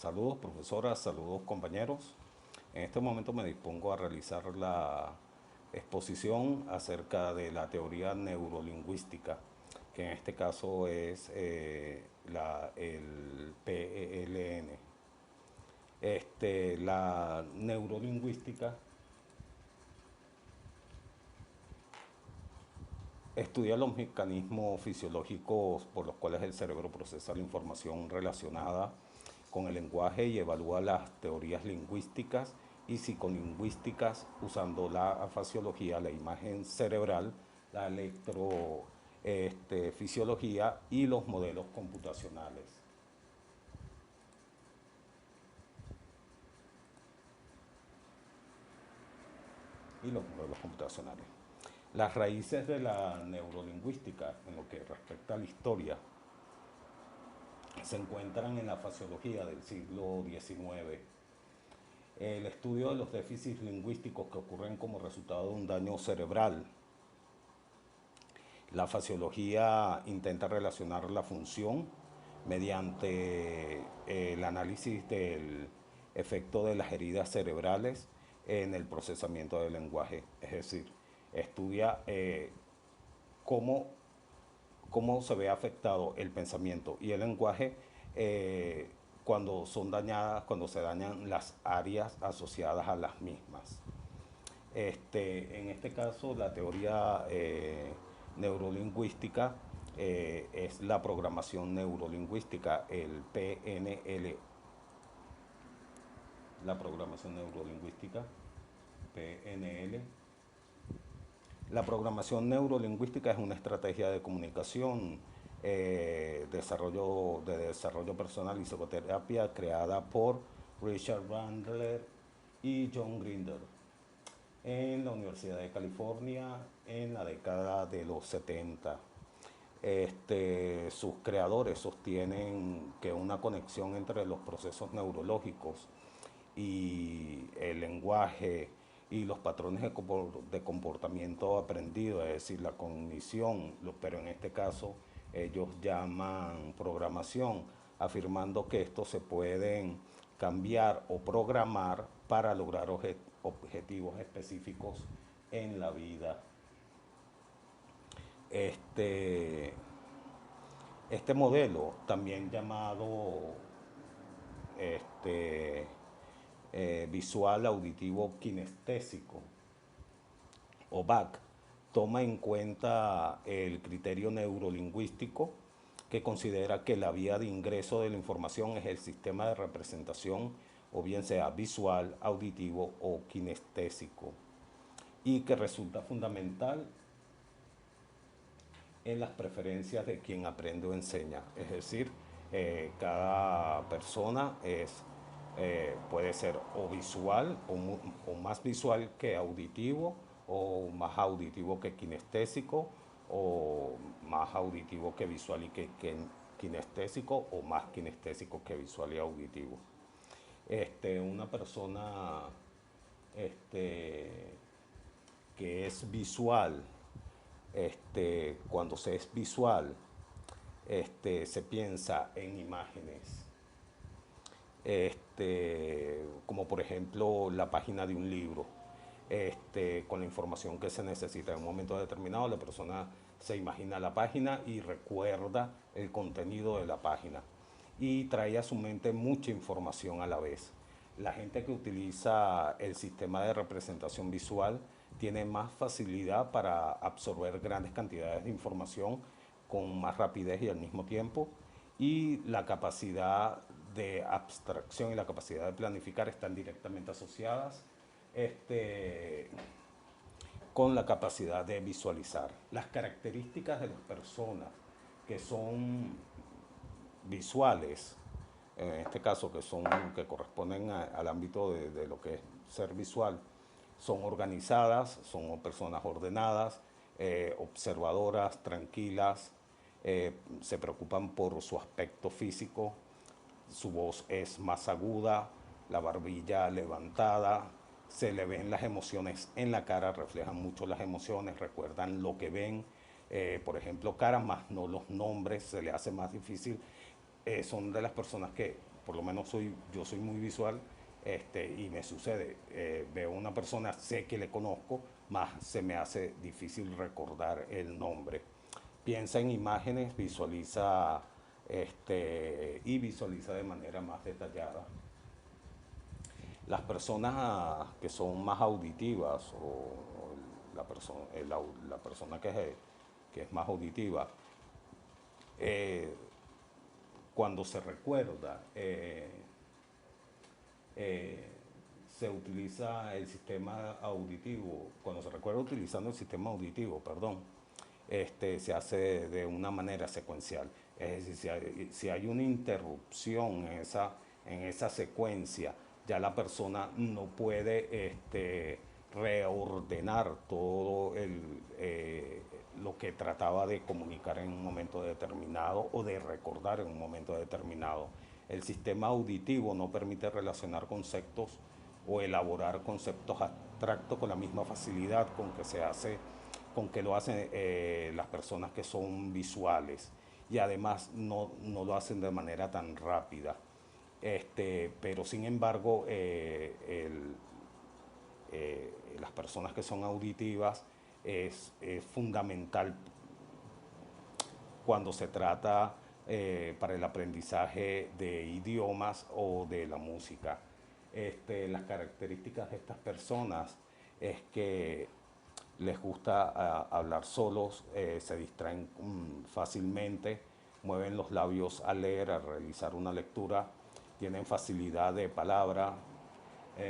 Saludos profesora, saludos compañeros. En este momento me dispongo a realizar la exposición acerca de la teoría neurolingüística, que en este caso es el PELN. La neurolingüística estudia los mecanismos fisiológicos por los cuales el cerebro procesa la información relacionada con el lenguaje y evalúa las teorías lingüísticas y psicolingüísticas usando la fasiología, la imagen cerebral, la electrofisiología y los modelos computacionales. Las raíces de la neurolingüística en lo que respecta a la historia se encuentran en la fasiología del siglo XIX. El estudio de los déficits lingüísticos que ocurren como resultado de un daño cerebral. La fasiología intenta relacionar la función mediante el análisis del efecto de las heridas cerebrales en el procesamiento del lenguaje. Es decir, estudia cómo, cómo se ve afectado el pensamiento y el lenguaje cuando son dañadas, cuando se dañan las áreas asociadas a las mismas. En este caso, la teoría neurolingüística es la programación neurolingüística, el PNL. La programación neurolingüística, PNL. La programación neurolingüística es una estrategia de comunicación, de desarrollo personal y psicoterapia creada por Richard Bandler y John Grinder en la Universidad de California en la década de los 70. Sus creadores sostienen que una conexión entre los procesos neurológicos y el lenguaje y los patrones de comportamiento aprendido, es decir, la cognición, pero en este caso ellos llaman programación, afirmando que estos se pueden cambiar o programar para lograr objetivos específicos en la vida. Este, este modelo, también llamado este, visual, auditivo, kinestésico, o BAC, toma en cuenta el criterio neurolingüístico que considera que la vía de ingreso de la información es el sistema de representación, o bien sea visual, auditivo o kinestésico, y que resulta fundamental en las preferencias de quien aprende o enseña. Es decir, cada persona puede ser o visual o más visual que auditivo, o más auditivo que kinestésico, o más auditivo que visual y que kinestésico, o más kinestésico que visual y auditivo. Una persona este, que es visual, cuando se es visual, se piensa en imágenes, como por ejemplo la página de un libro, con la información que se necesita en un momento determinado. La persona se imagina la página y recuerda el contenido de la página y trae a su mente mucha información a la vez. La gente que utiliza el sistema de representación visual tiene más facilidad para absorber grandes cantidades de información con más rapidez y al mismo tiempo, y la capacidad de abstracción y la capacidad de planificar están directamente asociadas con la capacidad de visualizar. Las características de las personas que son visuales, en este caso que corresponden al ámbito de lo que es ser visual, son organizadas, son personas ordenadas, observadoras, tranquilas, se preocupan por su aspecto físico, su voz es más aguda, la barbilla levantada, se le ven las emociones en la cara, reflejan mucho las emociones, recuerdan lo que ven, por ejemplo, caras más no los nombres, se le hace más difícil. Son de las personas que por lo menos yo soy muy visual, y me sucede, veo una persona, sé que le conozco, más se me hace difícil recordar el nombre. Piensa en imágenes, visualiza, y visualiza de manera más detallada. Las personas que son más auditivas o la persona que es más auditiva, eh, cuando se recuerda, eh, se utiliza el sistema auditivo, cuando se recuerda utilizando el sistema auditivo, perdón, se hace de una manera secuencial. Es decir, si hay una interrupción en esa secuencia, ya la persona no puede reordenar todo lo que trataba de comunicar en un momento determinado o de recordar en un momento determinado. El sistema auditivo no permite relacionar conceptos o elaborar conceptos abstractos con la misma facilidad con que lo hacen las personas que son visuales, y además no lo hacen de manera tan rápida. Pero sin embargo, las personas que son auditivas es fundamental cuando se trata para el aprendizaje de idiomas o de la música. Las características de estas personas es que les gusta hablar solos, se distraen fácilmente, mueven los labios al leer, al realizar una lectura, tienen facilidad de palabra,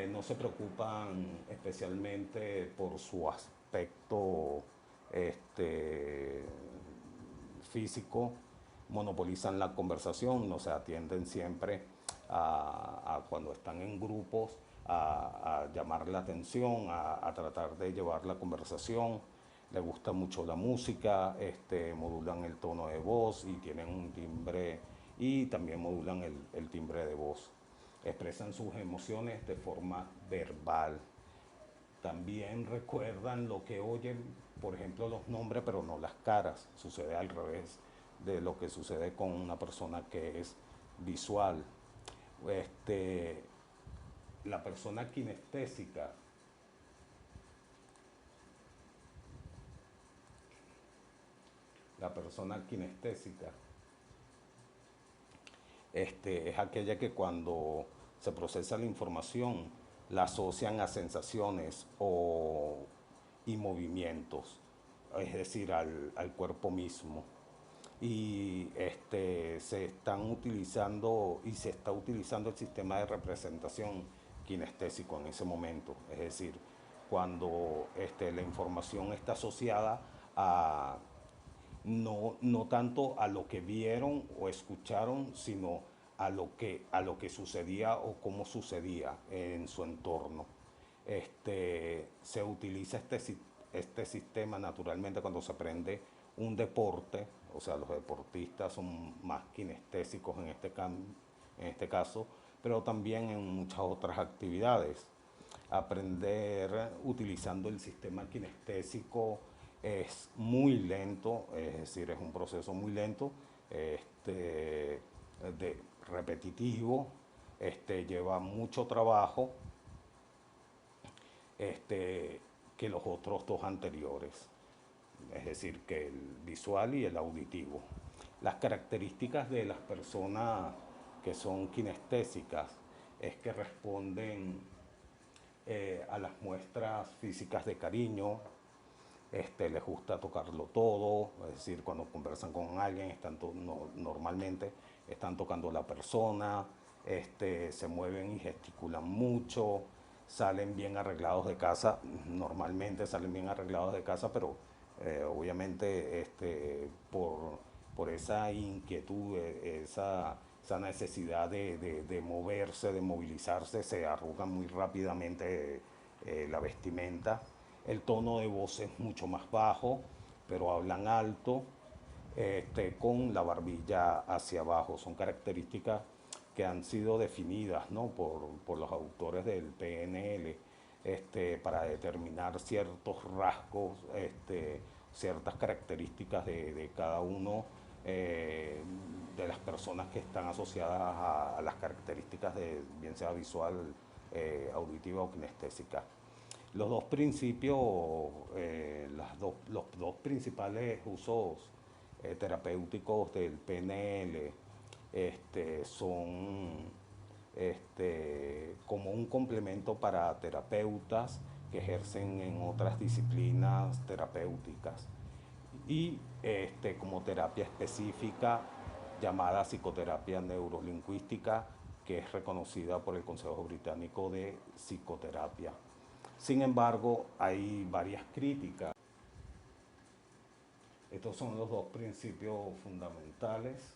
no se preocupan especialmente por su aspecto este, físico, monopolizan la conversación, o sea, tienden siempre cuando están en grupos a llamar la atención, a tratar de llevar la conversación. Le gusta mucho la música, modulan el tono de voz y tienen un timbre, y también modulan el timbre de voz. Expresan sus emociones de forma verbal. También recuerdan lo que oyen, por ejemplo, los nombres, pero no las caras. Sucede al revés de lo que sucede con una persona que es visual. Este, la persona kinestésica, la persona kinestésica es aquella que cuando se procesa la información la asocian a sensaciones y movimientos, es decir, al cuerpo mismo. Y se están utilizando y se está utilizando el sistema de representación kinestésico en ese momento, es decir, cuando la información está asociada a no tanto a lo que vieron o escucharon, sino a lo que sucedía o cómo sucedía en su entorno. Se utiliza este sistema naturalmente cuando se aprende un deporte, o sea, los deportistas son más kinestésicos en este caso, pero también en muchas otras actividades. Aprender utilizando el sistema kinestésico es muy lento, es decir, es un proceso muy lento, repetitivo, lleva mucho trabajo, que los otros dos anteriores, es decir, que el visual y el auditivo. Las características de las personas que son kinestésicas es que responden a las muestras físicas de cariño, les gusta tocarlo todo, es decir, cuando conversan con alguien normalmente están tocando a la persona, se mueven y gesticulan mucho, salen bien arreglados de casa, normalmente salen bien arreglados de casa, pero obviamente por esa inquietud, esa necesidad de moverse, de movilizarse, se arrugan muy rápidamente la vestimenta. El tono de voz es mucho más bajo, pero hablan alto, con la barbilla hacia abajo. Son características que han sido definidas, ¿no?, por los autores del PNL, para determinar ciertos rasgos, ciertas características de cada uno eh, de las personas que están asociadas a las características de bien sea visual, auditiva o kinestésica. Los dos principios, los dos principales usos terapéuticos del PNL son como un complemento para terapeutas que ejercen en otras disciplinas terapéuticas y como terapia específica llamada psicoterapia neurolingüística, que es reconocida por el Consejo Británico de Psicoterapia. Sin embargo, hay varias críticas. Estos son los dos principios fundamentales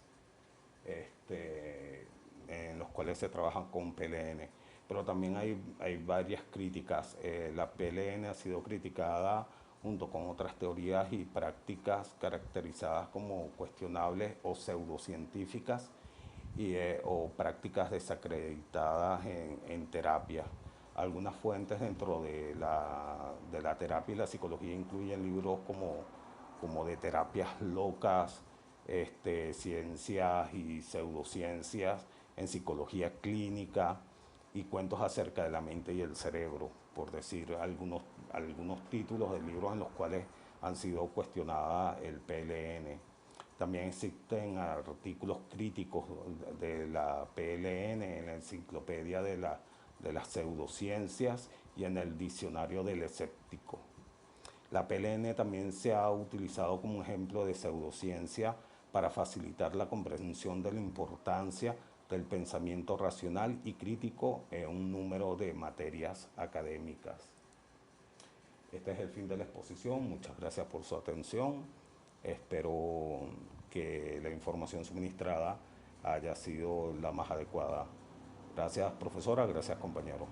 en los cuales se trabaja con PLN. Pero también hay varias críticas. La PLN ha sido criticada junto con otras teorías y prácticas caracterizadas como cuestionables o pseudocientíficas o prácticas desacreditadas en terapia. Algunas fuentes dentro de la terapia y la psicología incluyen libros como de terapias locas, ciencias y pseudociencias en psicología clínica y cuentos acerca de la mente y el cerebro, por decir algunos títulos de libros en los cuales han sido cuestionadas el PLN. También existen artículos críticos de la PLN en la enciclopedia de las pseudociencias y en el diccionario del escéptico. La PLN también se ha utilizado como ejemplo de pseudociencia para facilitar la comprensión de la importancia del pensamiento racional y crítico en un número de materias académicas. Este es el fin de la exposición. Muchas gracias por su atención. Espero que la información suministrada haya sido la más adecuada. Gracias, profesora. Gracias, compañeros.